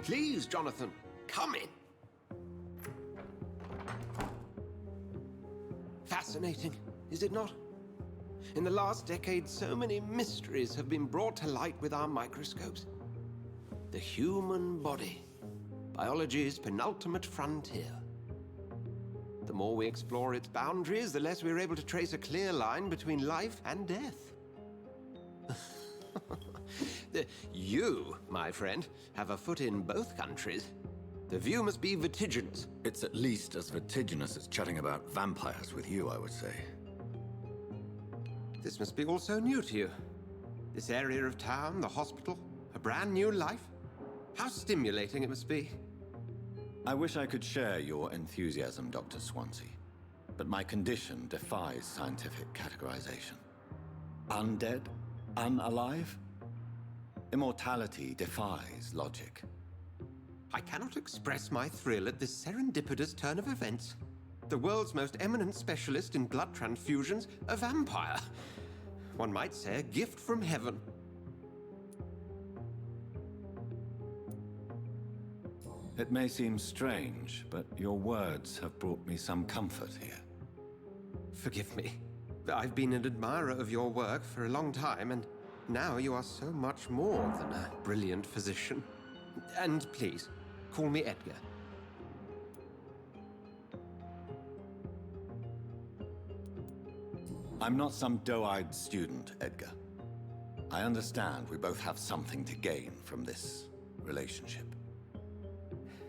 Please, Jonathan, come in. Fascinating, is it not? In the last decade, so many mysteries have been brought to light with our microscopes. The human body, biology's penultimate frontier. The more we explore its boundaries, the less we're able to trace a clear line between life and death. You, my friend, have a foot in both countries. The view must be vertiginous. It's at least as vertiginous as chatting about vampires with you, I would say. This must be all so new to you. This area of town, the hospital, a brand new life. How stimulating it must be. I wish I could share your enthusiasm, Dr. Swansea, but my condition defies scientific categorization. Undead? Unalive? Immortality defies logic. I cannot express my thrill at this serendipitous turn of events. The world's most eminent specialist in blood transfusions, a vampire. One might say a gift from heaven. It may seem strange, but your words have brought me some comfort here. Forgive me. I've been an admirer of your work for a long time, and now you are so much more than a brilliant physician. And please, call me Edgar. I'm not some doe-eyed student, Edgar. I understand we both have something to gain from this relationship.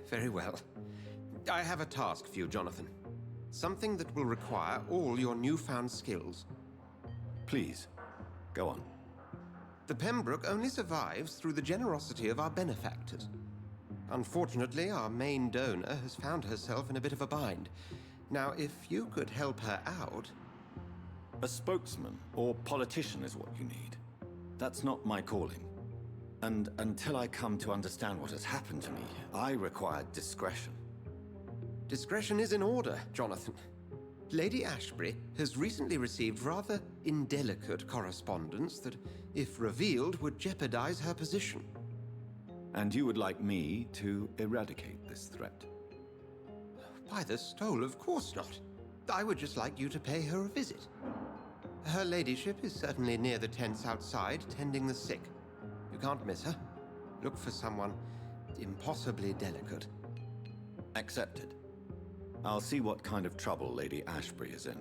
Very well. I have a task for you, Jonathan. Something that will require all your newfound skills. Please, go on. The Pembroke only survives through the generosity of our benefactors. Unfortunately, our main donor has found herself in a bit of a bind. Now, if you could help her out... A spokesman or politician is what you need. That's not my calling. And until I come to understand what has happened to me, I require discretion. Discretion is in order, Jonathan. Lady Ashbury has recently received rather indelicate correspondence that, if revealed, would jeopardize her position. And you would like me to eradicate this threat? By the stole, of course not. I would just like you to pay her a visit. Her ladyship is certainly near the tents outside, tending the sick. You can't miss her. Look for someone impossibly delicate. Accepted. I'll see what kind of trouble Lady Ashbury is in.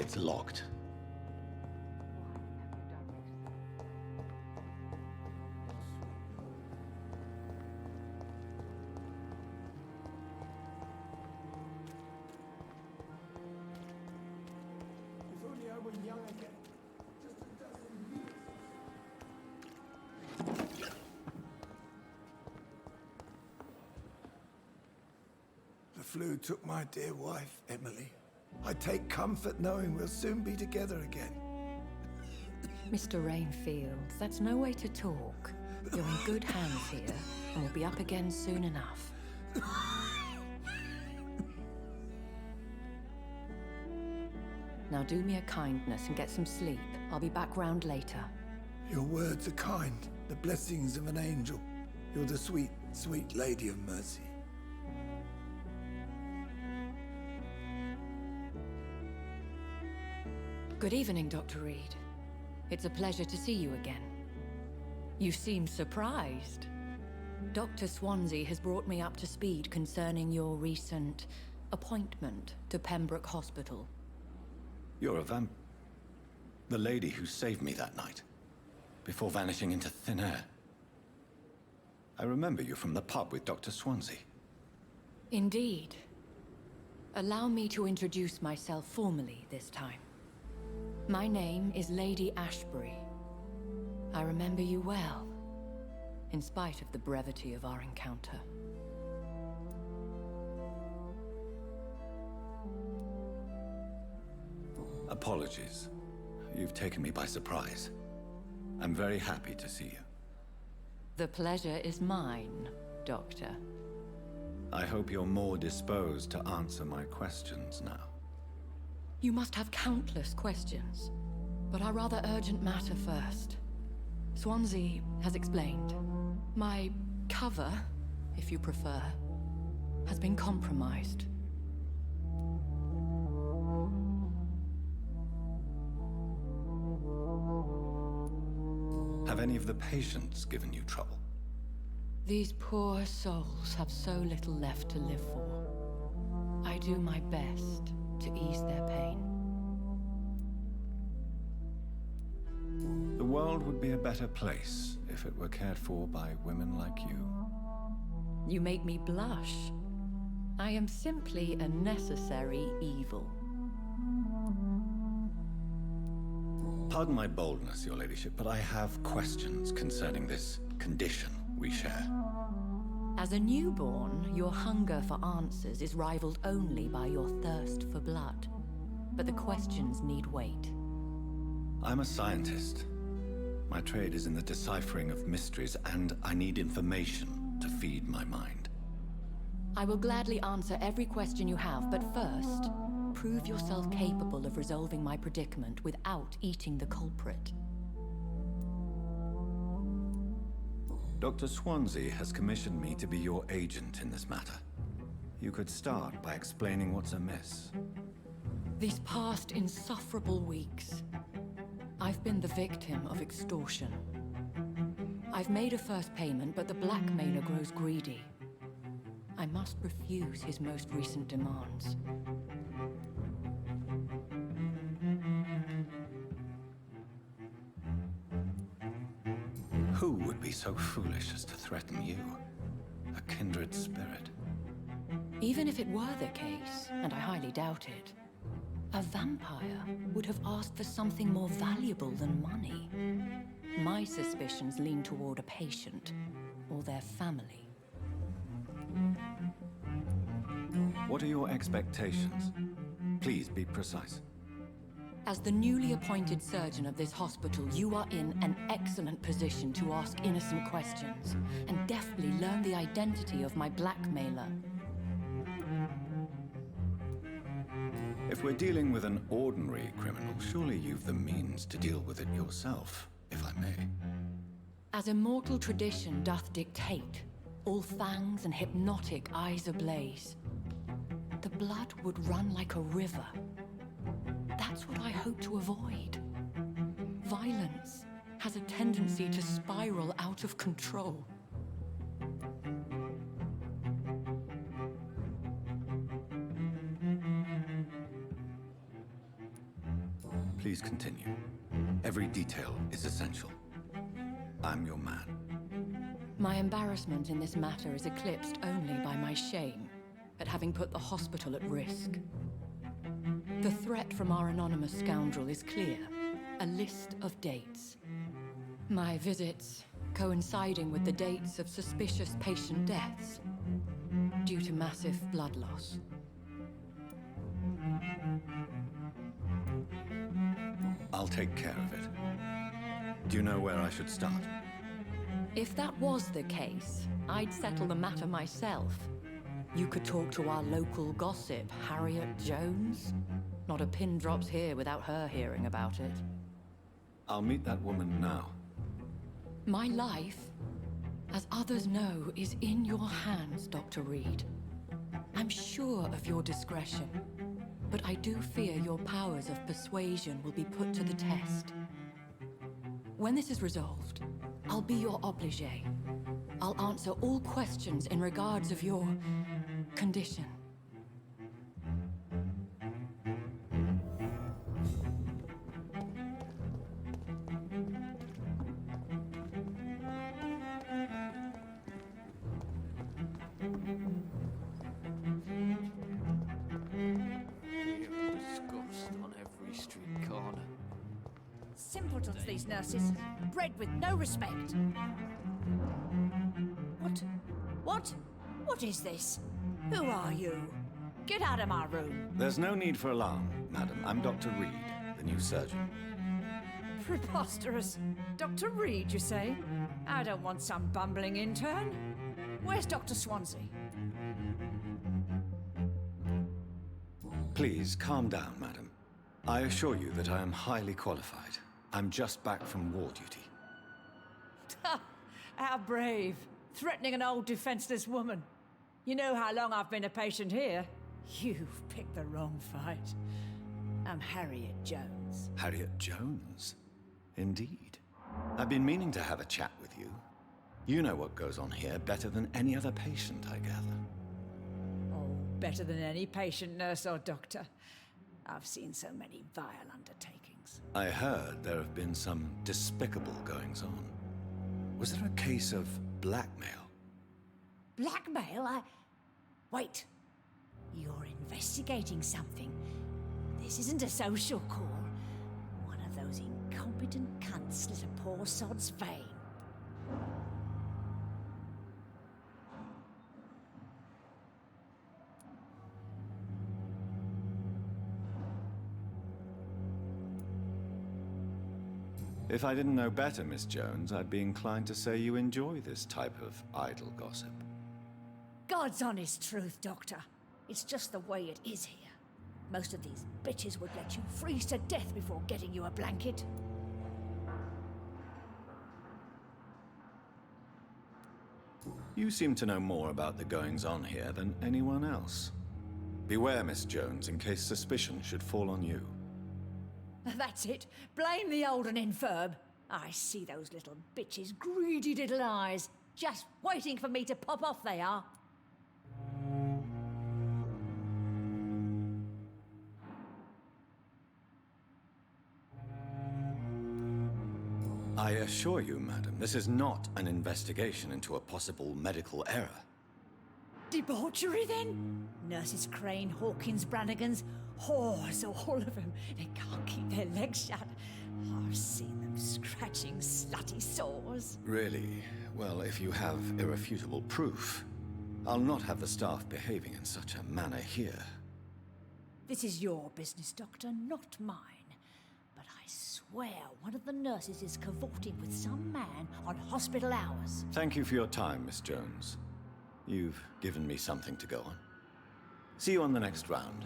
It's locked. If only I were young again. Just a dozen years. The flu took my dear wife, Emily. I take comfort knowing we'll soon be together again. Mr. Rainfield, that's no way to talk. You're in good hands here, and we'll be up again soon enough. Now do me a kindness and get some sleep. I'll be back round later. Your words are kind, the blessings of an angel. You're the sweet, sweet Lady of Mercy. Good evening, Dr. Reed. It's a pleasure to see you again. You seem surprised. Dr. Swansea has brought me up to speed concerning your recent appointment to Pembroke Hospital. You're a the lady who saved me that night, before vanishing into thin air. I remember you from the pub with Dr. Swansea. Indeed. Allow me to introduce myself formally this time. My name is Lady Ashbury. I remember you well, in spite of the brevity of our encounter. Apologies. You've taken me by surprise. I'm very happy to see you. The pleasure is mine, Doctor. I hope you're more disposed to answer my questions now. You must have countless questions, but our rather urgent matter first. Swansea has explained. My cover, if you prefer, has been compromised. Have any of the patients given you trouble? These poor souls have so little left to live for. I do my best to ease their pain. The world would be a better place if it were cared for by women like you. You make me blush. I am simply a necessary evil. Pardon my boldness, your ladyship, but I have questions concerning this condition we share. As a newborn, your hunger for answers is rivaled only by your thirst for blood. But the questions need wait. I'm a scientist. My trade is in the deciphering of mysteries, and I need information to feed my mind. I will gladly answer every question you have, but first, prove yourself capable of resolving my predicament without eating the culprit. Dr. Swansea has commissioned me to be your agent in this matter. You could start by explaining what's amiss. These past insufferable weeks, I've been the victim of extortion. I've made a first payment, but the blackmailer grows greedy. I must refuse his most recent demands. Who would be so foolish as to threaten you? A kindred spirit. Even if it were the case, and I highly doubt it, a vampire would have asked for something more valuable than money. My suspicions lean toward a patient or their family. What are your expectations? Please be precise. As the newly appointed surgeon of this hospital, you are in an excellent position to ask innocent questions and deftly learn the identity of my blackmailer. If we're dealing with an ordinary criminal, surely you've the means to deal with it yourself, if I may. As immortal tradition doth dictate, all fangs and hypnotic eyes ablaze, the blood would run like a river. That's what I hope to avoid. Violence has a tendency to spiral out of control. Please continue. Every detail is essential. I'm your man. My embarrassment in this matter is eclipsed only by my shame at having put the hospital at risk. The threat from our anonymous scoundrel is clear. A list of dates. My visits coinciding with the dates of suspicious patient deaths due to massive blood loss. I'll take care of it. Do you know where I should start? If that was the case, I'd settle the matter myself. You could talk to our local gossip, Harriet Jones. Not a pin drops here without her hearing about it. I'll meet that woman now. My life, as others know, is in your hands, Dr. Reed. I'm sure of your discretion, but I do fear your powers of persuasion will be put to the test. When this is resolved, I'll be your obligé. I'll answer all questions in regards of your condition. Simpletons, these nurses. Bred with no respect. What is this? Who are you? Get out of my room. There's no need for alarm, madam. I'm Dr. Reed, the new surgeon. Preposterous. Dr. Reed, you say? I don't want some bumbling intern. Where's Dr. Swansea? Please, calm down, madam. I assure you that I am highly qualified. I'm just back from war duty. Ha! How brave. Threatening an old defenseless woman. You know how long I've been a patient here? You've picked the wrong fight. I'm Harriet Jones. Harriet Jones? Indeed. I've been meaning to have a chat with you. You know what goes on here better than any other patient, I gather. Oh, better than any patient, nurse or doctor. I've seen so many vile undertakings. I heard there have been some despicable goings-on. Was there a case of blackmail? Blackmail? Wait. You're investigating something. This isn't a social call. One of those incompetent cunts slit a poor sod's vein. If I didn't know better, Miss Jones, I'd be inclined to say you enjoy this type of idle gossip. God's honest truth, Doctor. It's just the way it is here. Most of these bitches would let you freeze to death before getting you a blanket. You seem to know more about the goings-on here than anyone else. Beware, Miss Jones, in case suspicion should fall on you. That's it. Blame the old and infirm. I see those little bitches' greedy little eyes. Just waiting for me to pop off, they are. I assure you, madam, this is not an investigation into a possible medical error. Debauchery, then? Nurses Crane, Hawkins, Brannigans, whores, all of them. They can't keep their legs shut. I've seen them scratching slutty sores. Really? Well, if you have irrefutable proof, I'll not have the staff behaving in such a manner here. This is your business, Doctor, not mine. But I swear one of the nurses is cavorting with some man on hospital hours. Thank you for your time, Miss Jones. You've given me something to go on. See you on the next round.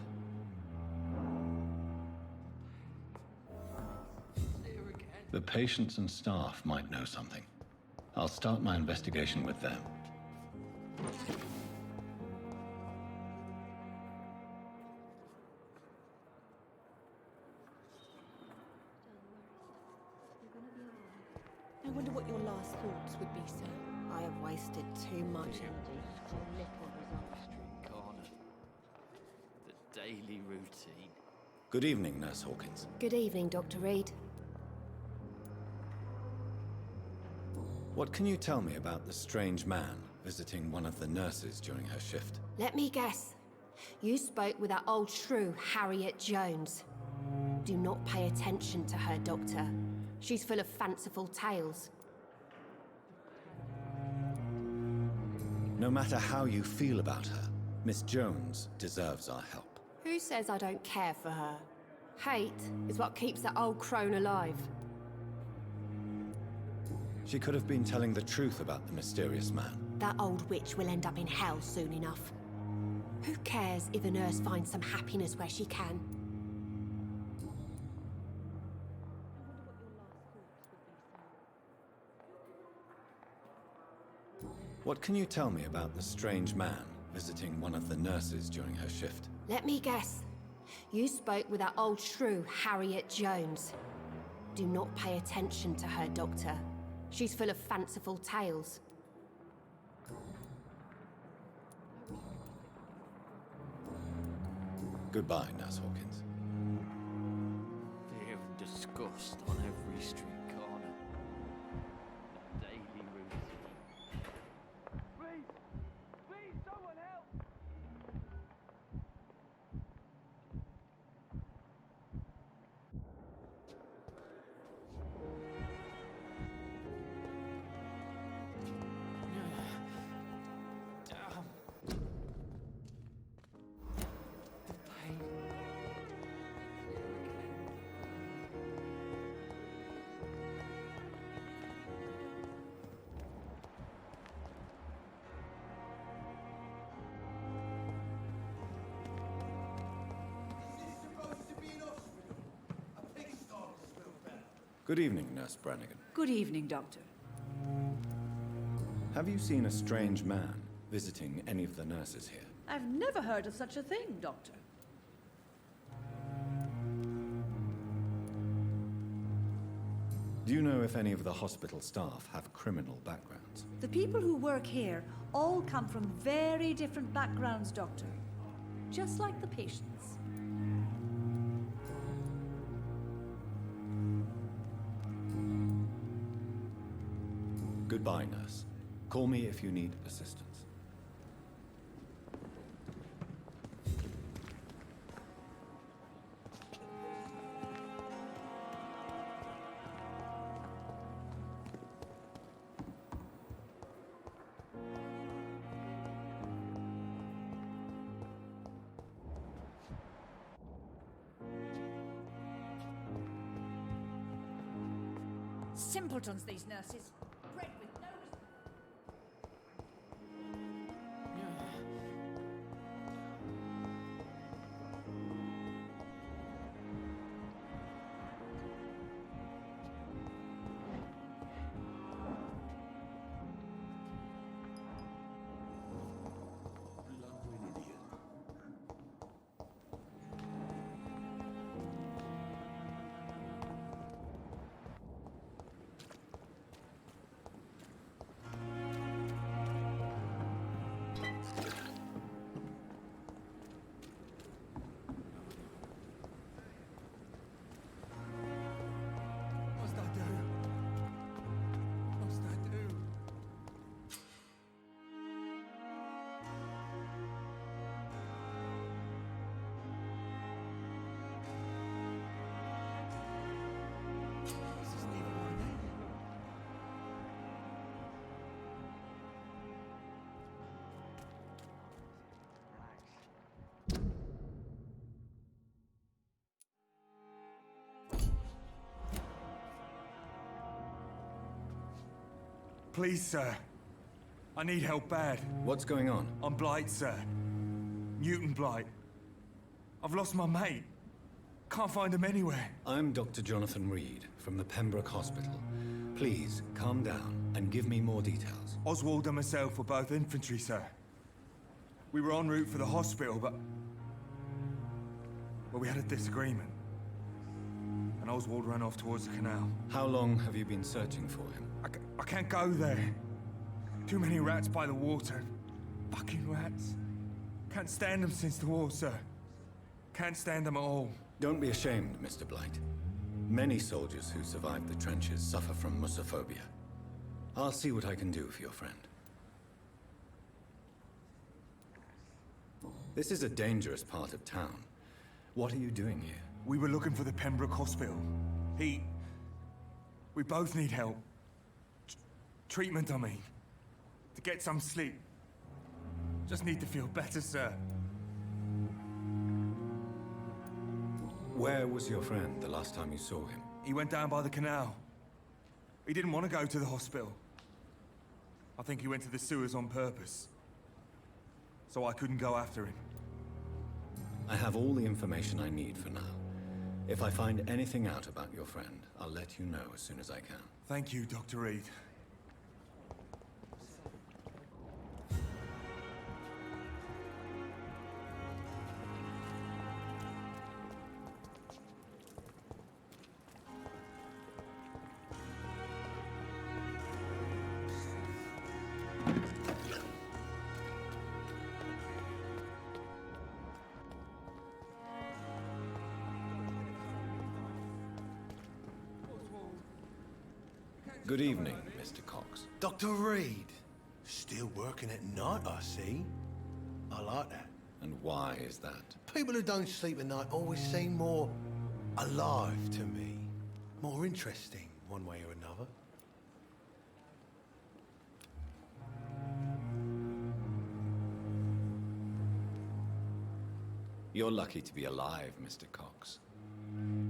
The patients and staff might know something. I'll start my investigation with them. I wonder what your last thoughts would be, sir. I have wasted too much energy for little result. Street corner. The daily routine. Good evening, Nurse Hawkins. Good evening, Dr. Reed. What can you tell me about the strange man visiting one of the nurses during her shift? Let me guess. You spoke with that old shrew, Harriet Jones. Do not pay attention to her, Doctor. She's full of fanciful tales. No matter how you feel about her, Miss Jones deserves our help. Who says I don't care for her? Hate is what keeps that old crone alive. She could have been telling the truth about the mysterious man. That old witch will end up in hell soon enough. Who cares if a nurse finds some happiness where she can? What can you tell me about the strange man visiting one of the nurses during her shift? Let me guess. You spoke with that old shrew, Harriet Jones. Do not pay attention to her, Doctor. She's full of fanciful tales. Goodbye, Nurse Hawkins. Fear and disgust on every street corner. Daily routine. Please! Please, someone help! Good evening, Nurse Brannigan. Good evening, Doctor. Have you seen a strange man visiting any of the nurses here? I've never heard of such a thing, Doctor. Do you know if any of the hospital staff have criminal backgrounds? The people who work here all come from very different backgrounds, Doctor. Just like the patients. Goodbye, nurse. Call me if you need assistance. Simpletons, these nurses. Bred with no... Please, sir. I need help bad. What's going on? I'm Blight, sir. Newton Blight. I've lost my mate. Can't find him anywhere. I'm Dr. Jonathan Reed from the Pembroke Hospital. Please, calm down and give me more details. Oswald and myself were both infantry, sir. We were en route for the hospital, but we had a disagreement. And Oswald ran off towards the canal. How long have you been searching for him? I can't go there. Too many rats by the water. Fucking rats. Can't stand them since the war, sir. Can't stand them at all. Don't be ashamed, Mr. Blight. Many soldiers who survived the trenches suffer from musophobia. I'll see what I can do for your friend. This is a dangerous part of town. What are you doing here? We were looking for the Pembroke Hospital. We both need help. Treatment, I mean. To get some sleep. Just need to feel better, sir. Where was your friend the last time you saw him? He went down by the canal. He didn't want to go to the hospital. I think he went to the sewers on purpose. So I couldn't go after him. I have all the information I need for now. If I find anything out about your friend, I'll let you know as soon as I can. Thank you, Dr. Reed. Good evening, Mr. Cox. Dr. Reed. Still working at night, I see. I like that. And why is that? People who don't sleep at night always seem more alive to me. More interesting, one way or another. You're lucky to be alive, Mr. Cox.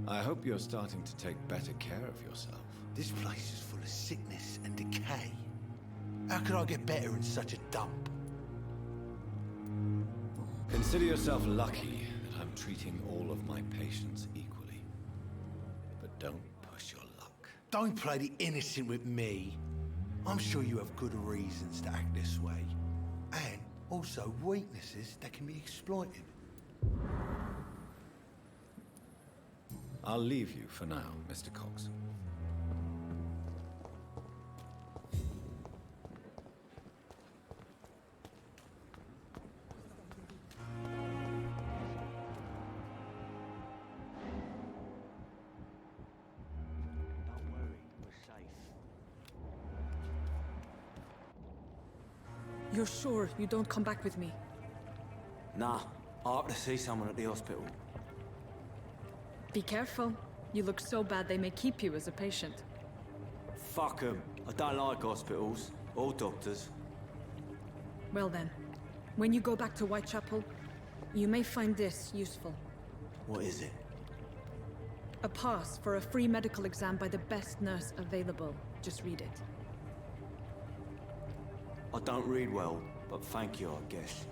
I hope you're starting to take better care of yourself. This place is full of sickness and decay. How could I get better in such a dump? Consider yourself lucky that I'm treating all of my patients equally. But don't push your luck. Don't play the innocent with me. I'm sure you have good reasons to act this way. And also weaknesses that can be exploited. I'll leave you for now, Mr. Cox. Don't worry, we're safe. You're sure you don't come back with me? Nah, I have to see someone at the hospital. Be careful. You look so bad they may keep you as a patient. Fuck 'em. I don't like hospitals or doctors. Well then, when you go back to Whitechapel, you may find this useful. What is it? A pass for a free medical exam by the best nurse available. Just read it. I don't read well, but thank you, I guess.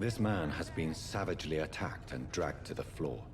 This man has been savagely attacked and dragged to the floor.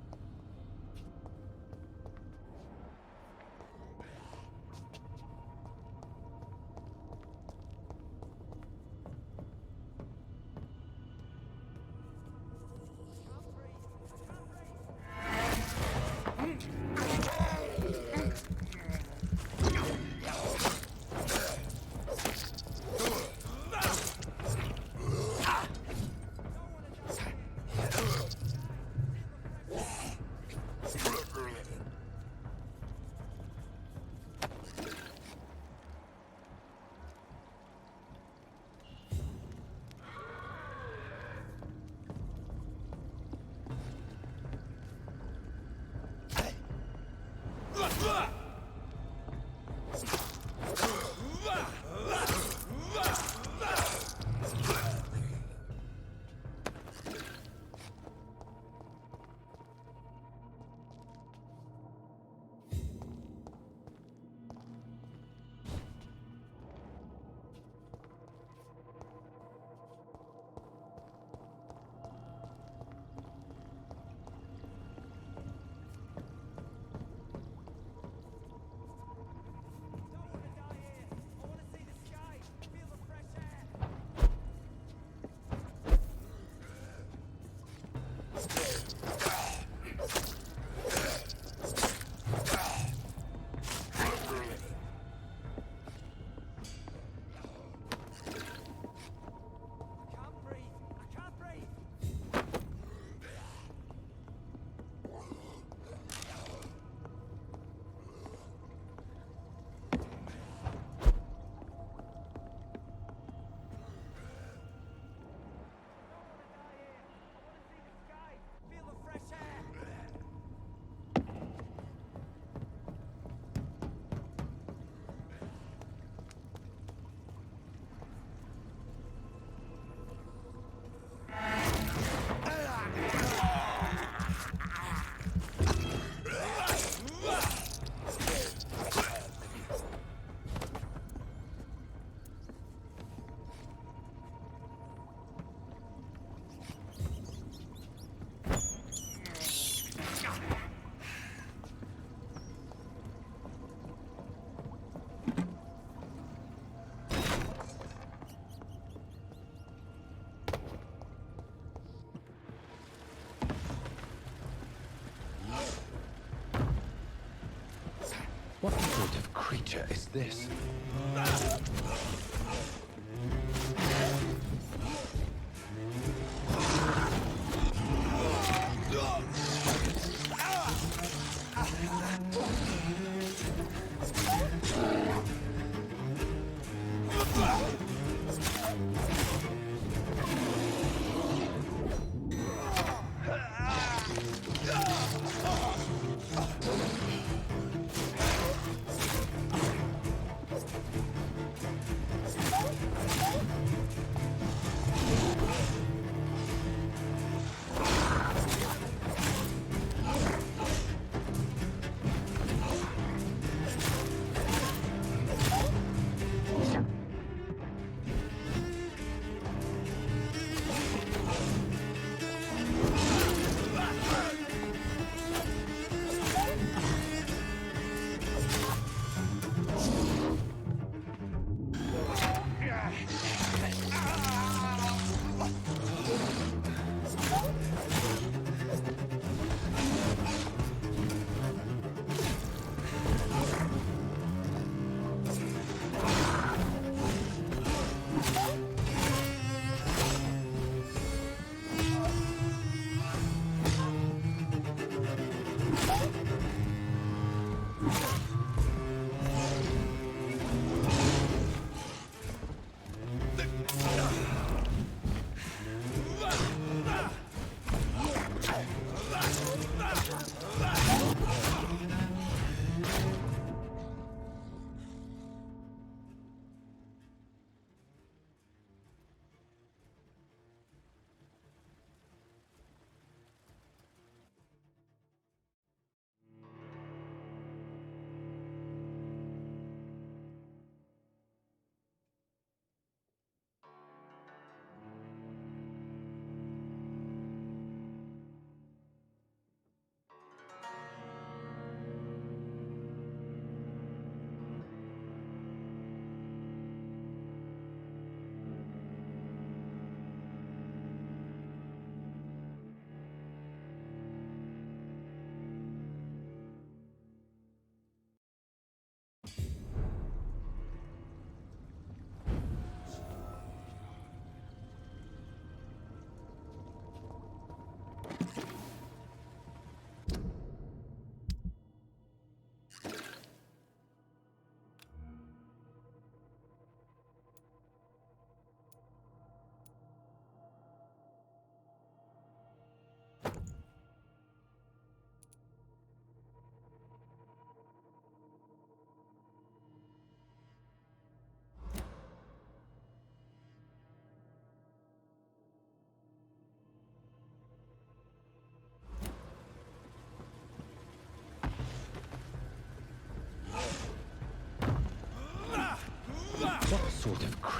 What sort of creature is this?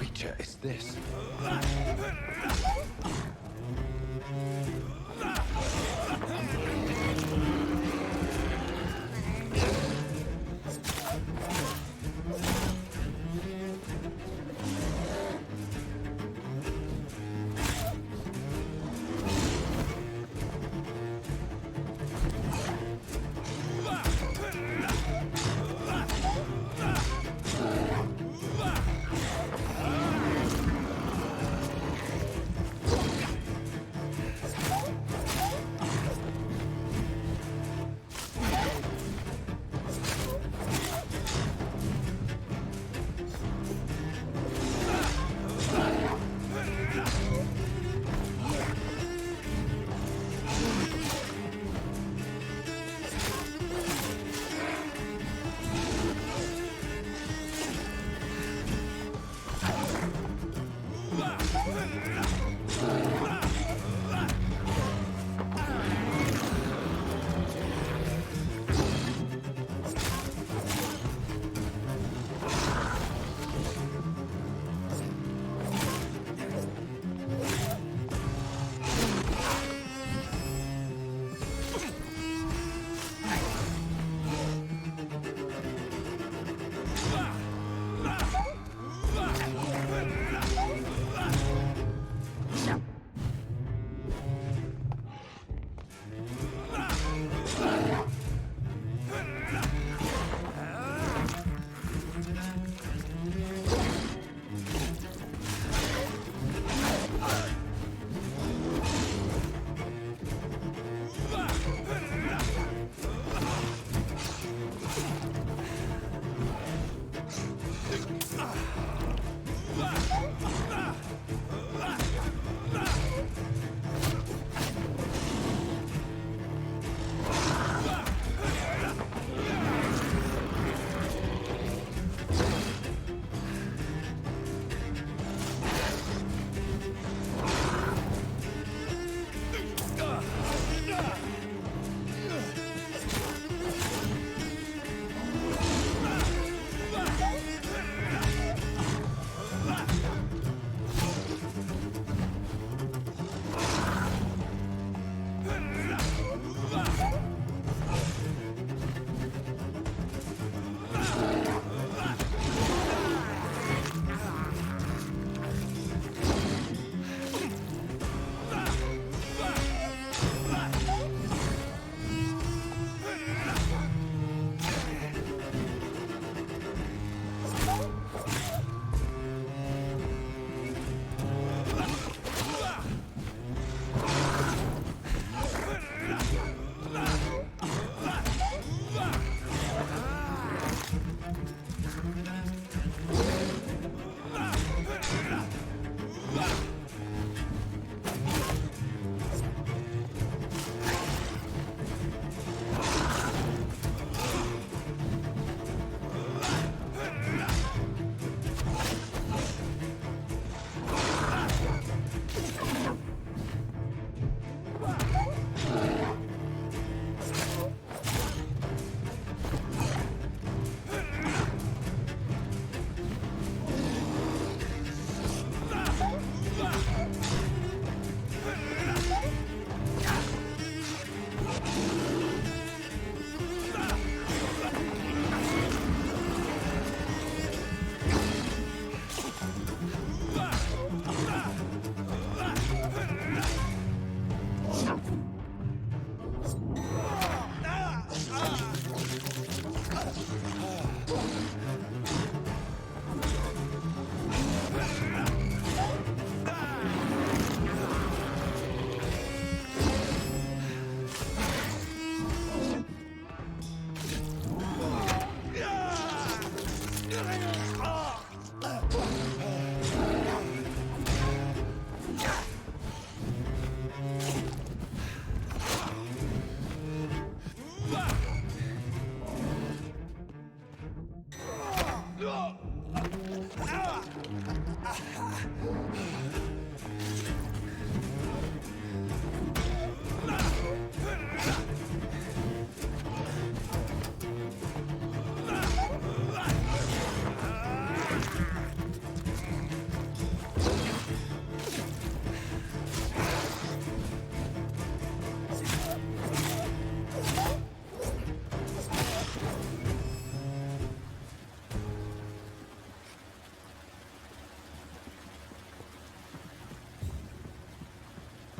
creature is this?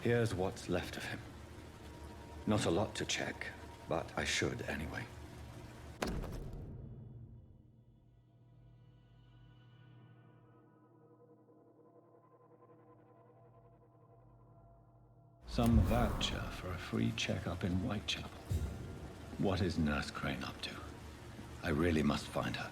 Here's what's left of him. Not a lot to check, but I should anyway. Some voucher for a free checkup in Whitechapel. What is Nurse Crane up to? I really must find her.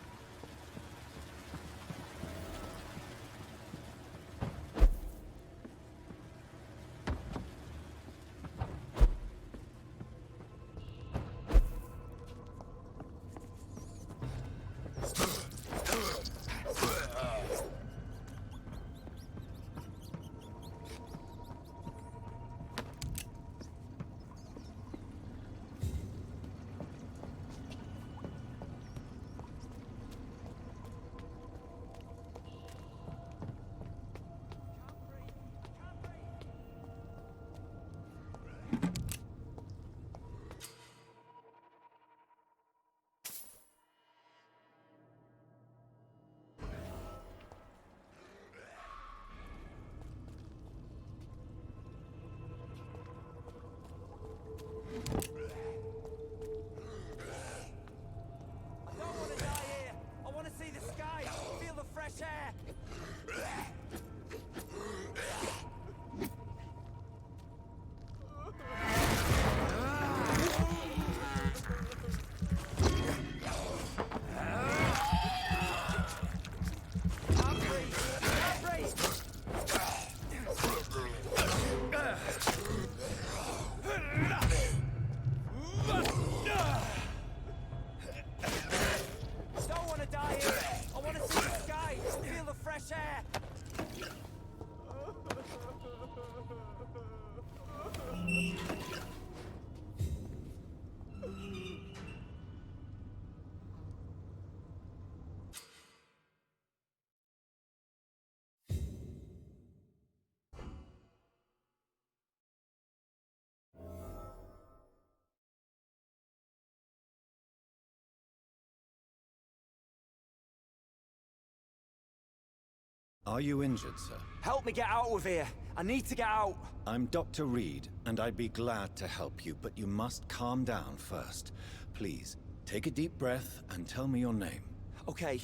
Are you injured, sir? Help me get out of here. I need to get out. I'm Dr. Reed, and I'd be glad to help you, but you must calm down first. Please, take a deep breath and tell me your name. Okay.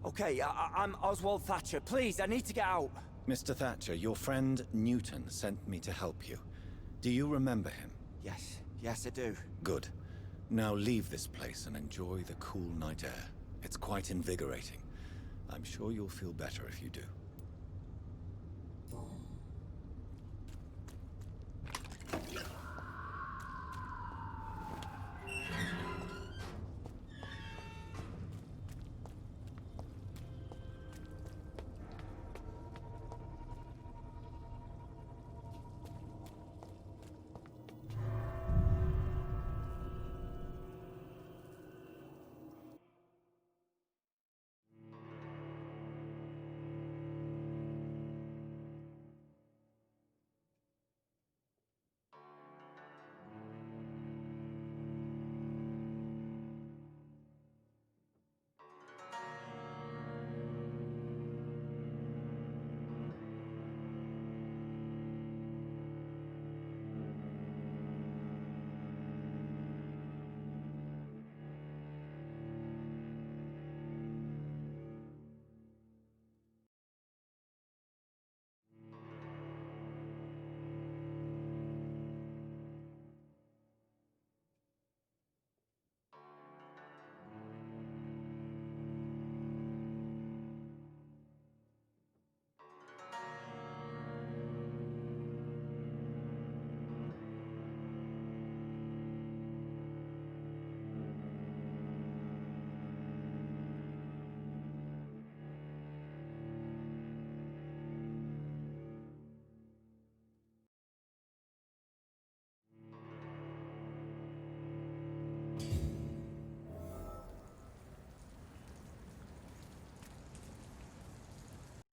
I'm Oswald Thatcher. Please, I need to get out. Mr. Thatcher, your friend Newton sent me to help you. Do you remember him? Yes, I do. Good. Now leave this place and enjoy the cool night air. It's quite invigorating. I'm sure you'll feel better if you do.